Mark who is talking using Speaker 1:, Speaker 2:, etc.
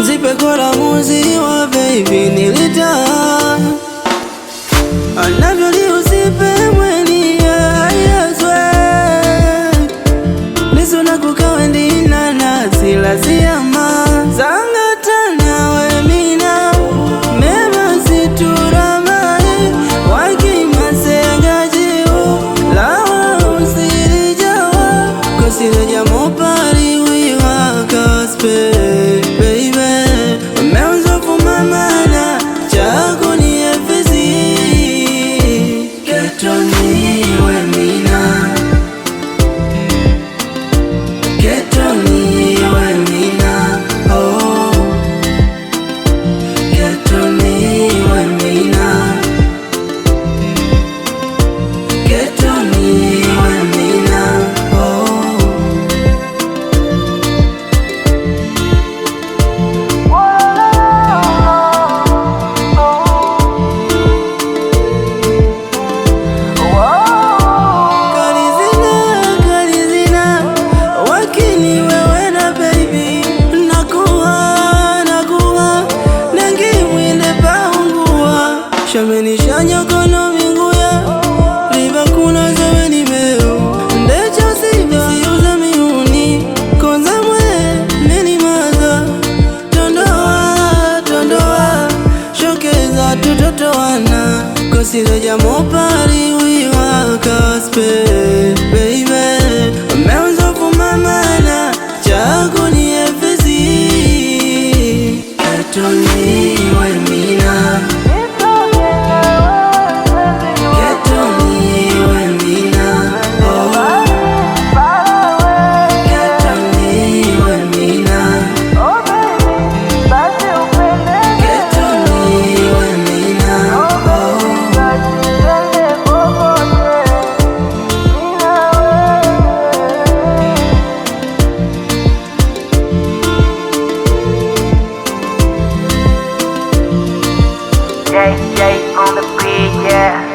Speaker 1: Zipe kola muzi wa baby nilita anavyoliusipe mweni ya yezwe nisuna kukawendina nasila siyama zangatana we mina mema situramai wakimasenga jiu lawa usirijawa kosireja mopari wiwa kaspe Shamenisha nyokono minguya Riba kuna zewe ni meu Ndecho siba Siuza miuni Konza mwe Neni maza Tondoa Tondoa Shokeza tutoto wana Kosireja mopari Uiwa kaspe Baby Meunzo fumamana Chako ni efesi Ketoni Wemina
Speaker 2: Jay on the beat, yeah.